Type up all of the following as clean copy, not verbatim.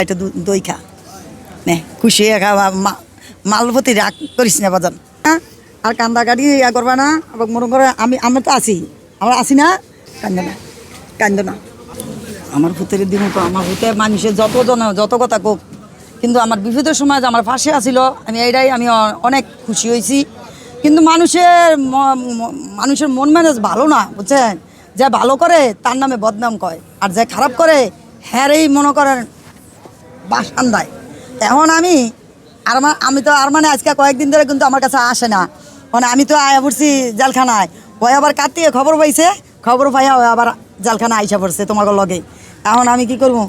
এটা দই খা নে খুশি হয়ে খা মালপতি রাগ করিস না বাজান হ্যাঁ আর কান্দা কাটি ইয়া করবা না আবার মনে করে আমি তো আছি আমরা আছি না কান্দ না আমার ভূতের দিন তো আমার ভূতে মানুষের যত কথা কোক কিন্তু আমার বিপদের সময় যে আমার পাশে আসিল আমি অনেক খুশি হয়েছি কিন্তু মানুষের মন মেজাজ ভালো না বুঝছেন যে ভালো করে তার নামে বদনাম কয় আর যে খারাপ করে হ্যারেই মনে করেন বাসান দেয় এখন আমি তো আর মানে আজকে কয়েকদিন ধরে কিন্তু আমার কাছে আসে না মানে আমি তো আয়া পড়ছি জেলখানায় ওই আবার কাটিয়ে খবর পাইছে খবর পাইয়া ওই আবার জেলখানা আইসা পড়ছে তোমার লগে এখন আমি কি করবো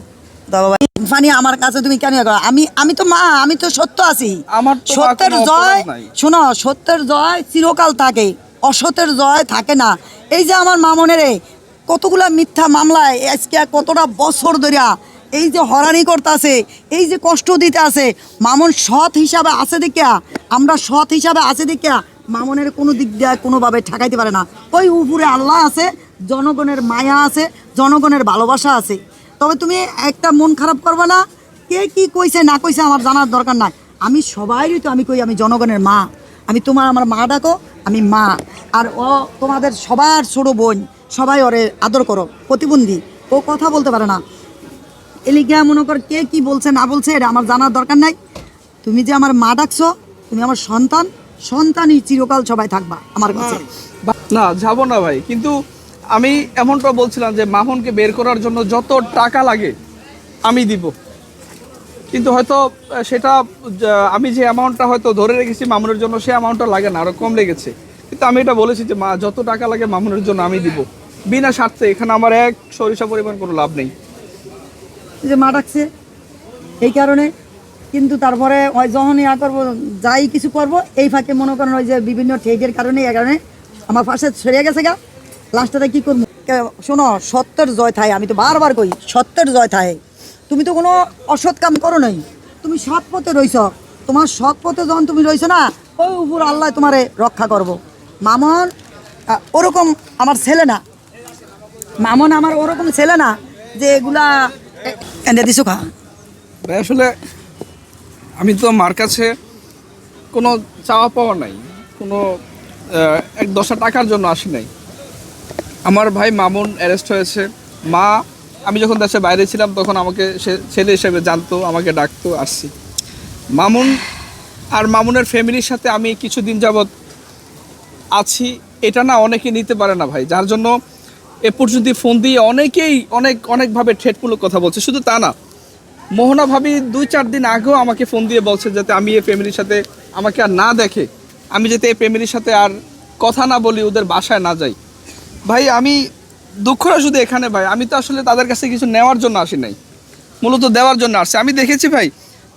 ফানি আমার কাছে তুমি কেন আমি তো মা আমি তো সত্য আছি সত্যের জয় শোনো সত্যের জয় চিরকাল থাকে অসত্যের জয় থাকে না এই যে আমার মামনের কতগুলা মিথ্যা মামলায় আজকে কতটা বছর ধরিয়া এই যে হরানি করতে আছে এই যে কষ্ট দিতে আছে মামন সৎ হিসাবে আছে দেখিয়া আমরা সৎ হিসাবে আছে দেখিয়া মামনের কোনো দিক দিয়ে কোনোভাবে ঠেকাইতে পারে না ওই উপরে আল্লাহ আছে জনগণের মায়া আছে জনগণের ভালোবাসা আছে তবে তুমি একটা মন খারাপ করবে না কে কি কইছে না কইছে আমার জানার দরকার নাই আমি সবাইরই তো আমি কই আমি জনগণের মা আমি আমার মা ডাকো আমি মা আর ও তোমাদের সবার ছোট বোন সবাই ওরে আদর করো প্রতিবন্ধী ও কথা বলতে পারে না এলিগা মনে কর কে কি বলছে না বলছে এটা আমার জানার দরকার নাই তুমি যে আমার মা ডাকছো তুমি আমার সন্তানই চিরকাল সবাই থাকবা আমার কাছে না যাবো না ভাই কিন্তু আমি এমনটা বলছিলাম যে মামুনকে বের করার জন্য যত টাকা লাগে আমি দিব কিন্তু হয়তো সেটা আমি যে অ্যামাউন্টটা হয়তো ধরে রেখেছি মামুনের জন্য সে অ্যামাউন্টটা লাগে না আরও কম লেগেছে কিন্তু আমি এটা বলেছি যে মা যত টাকা লাগে মামুনের জন্য আমি দিব বিনা স্বার্থে এখানে আমার এক সরিষা পরিমাণ কোনো লাভ নেই যে মা ডাকছে এই কারণে কিন্তু তারপরে ওই যখন ইয়া করবো যাই কিছু করবো এই ফাঁকে মনে করেন ওই যে বিভিন্ন ঠেকের কারণে এই কারণে আমার পাশে ছেড়ে গেছে গা লাস্টটা কি করবো শোনো সত্যের জয় থাকে আমি তো বারবার কই সত্যের জয় থাকে তুমি তো কোনো অসৎ কাম করো নাই তুমি সৎ পথে রইছ তোমার সৎ পথে যখন তুমি রইছ না ওই উপর আল্লাহ তোমারে রক্ষা করবো মামন ওরকম আমার ছেলে না মামন আমার ওরকম ছেলে না যে এগুলা এনে দিছো খা আসলে আমি তো মার কাছে কোনো চাওয়া পাওয়া নাই কোনো এক 10 টাকার জন্য আসি নাই আমার ভাই মামুন অ্যারেস্ট হয়েছে মা আমি যখন দেশের বাইরে ছিলাম তখন আমাকে সে ছেলে হিসেবে জানতো আমাকে ডাকতো আসছি মামুন আর মামুনের ফ্যামিলির সাথে আমি কিছুদিন যাবৎ আছি এটা না অনেকে নিতে পারে না ভাই যার জন্য এ পর্যন্ত ফোন দিয়ে অনেকেই অনেকভাবে ঠেটমূলক কথা বলছে শুধু তা না মোহনা ভাবি 2-4 দিন আগেও আমাকে ফোন দিয়ে বলছে যাতে আমি এই ফ্যামিলির সাথে আমাকে আর না দেখে আমি যাতে এই ফ্যামিলির সাথে আর কথা না বলি ওদের বাসায় না যাই ভাই আমি দুঃখরা শুধু এখানে ভাই আমি তো আসলে তাদের কাছে কিছু নেওয়ার জন্য আসি নাই মূলত দেওয়ার জন্য আসছি আমি দেখেছি ভাই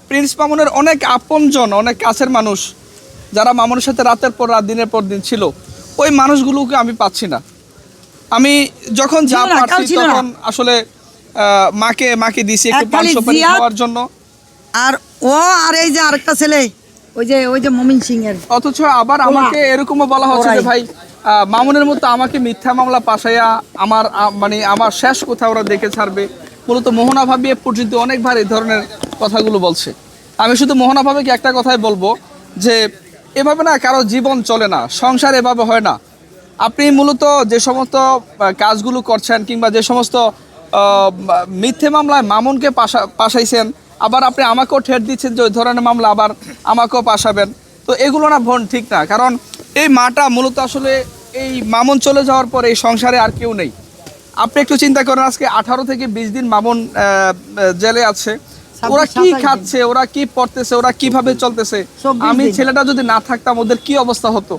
প্রিন্স মামুনের অনেক আপনজন অনেক কাছের মানুষ যারা মামুনের সাথে রাতের পর রাত দিনের পর দিন ছিল ওই মানুষগুলোকে আমি পাচ্ছি না আমি যখন যা পাচ্ছি তখন আসলে মাকে দিছি একটু পান সুপারি খাওয়ার জন্য আর আর এই যে আরেকটা ছেলে ওই যে মমিন সিং এর অথচ আবার আমাকে এরকমও বলা হচ্ছে যে ভাই মামুনের মতো আমাকে মিথ্যা মামলা পাশাইয়া আমার শেষ কোথাও ওরা দেখে ছাড়বে মূলত মোহনা ভাবি এ পর্যন্ত অনেকবার এই ধরনের কথাগুলো বলছে আমি শুধু মোহনা ভাবিকে একটা কথাই বলবো যে এভাবে না কারো জীবন চলে না সংসার এভাবে হয় না আপনি মূলত যে সমস্ত কাজগুলো করছেন কিংবা যে সমস্ত মিথ্যে মামলায় মামুনকে পাশাইছেন আবার আপনি আমাকেও ঠেট দিচ্ছেন যে ওই ধরনের মামলা আবার আমাকেও পাশাবেন তো এগুলো না বোন ঠিক না কারণ এই মাটা মূলত আসলে এই মামুন চলে যাওয়ার পর এই সংসারে আর কেউ নেই আপনি একটু চিন্তা করেন আজকে 18 থেকে 20 দিন মামুন জেলে আছে ওরা কি খাচ্ছে ওরা কি পড়তেছে ওরা কিভাবে চলতেছে আমি ছেলেটা যদি না থাকতাম ওদের কি অবস্থা হতো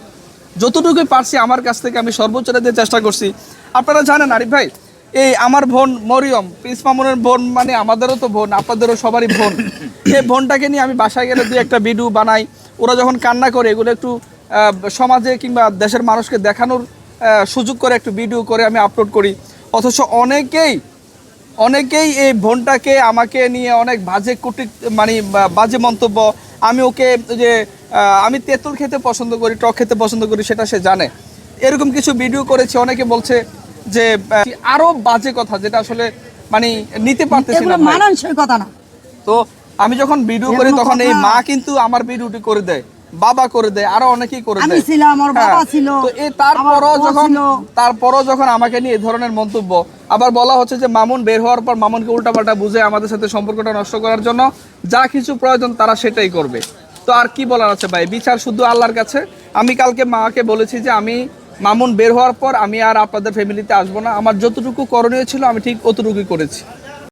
যতটুকুই পারছি আমার কাছ থেকে আমি সর্বোচ্চটা দিয়ে চেষ্টা করছি আপনারা জানেন আরিফ ভাই এই আমার বোন মরিয়ম প্রিন্স মামুনের বোন মানে আমাদেরও তো বোন আপনাদেরও সবারই বোন এই বোনটাকে নিয়ে আমি বাসায় গেলে 2-একটা ভিডিও বানাই ওরা যখন কান্না করে এগুলো একটু সমাজে কিংবা দেশের মানুষকে দেখানোর সুযোগ করে একটু ভিডিও করে আমি আপলোড করি অথচ অনেকেই এই বোনটাকে আমাকে নিয়ে অনেক বাজে মন্তব্য আমি ওকে যে আমি তেঁতুল খেতে পছন্দ করি টক খেতে পছন্দ করি সেটা সে জানে এরকম কিছু ভিডিও করেছি অনেকে বলছে যে আরো বাজে কথা যেটা আসলে নিতে পারতেছি না মানানসই কথা না তো আমি যখন ভিডিও করি এগুলো তখন এই কথা। মা কিন্তু আমার ভিডিওটি করে দেয়, বাবা করে দেয়, আরো অনেকেই করে আমি দেয়। ছিলাম, ওর বাবা হ্যাঁ, ছিল, তো এই আমার ও ছিল। তারপরও যখন আমাকে নিয়ে এই ধরনের মন্তব্য, আবার বলা হচ্ছে যে মামুন বের হওয়ার পর মামুনকে উল্টাপাল্টা বুঝে আমাদের সাথে সম্পর্কটা নষ্ট করার জন্য যা কিছু প্রয়োজন তারা সেটাই করবে। তো আর কি বলার আছে ভাই, বিচার শুধু আল্লাহর কাছে। আমি কালকে মাকে বলেছি যে আমি মামুন বের হওয়ার পর আমি আর আপনাদের ফ্যামিলিতে আসবো না, আমার যতটুকু করণীয় ছিল আমি ঠিক অতটুকুই করেছি।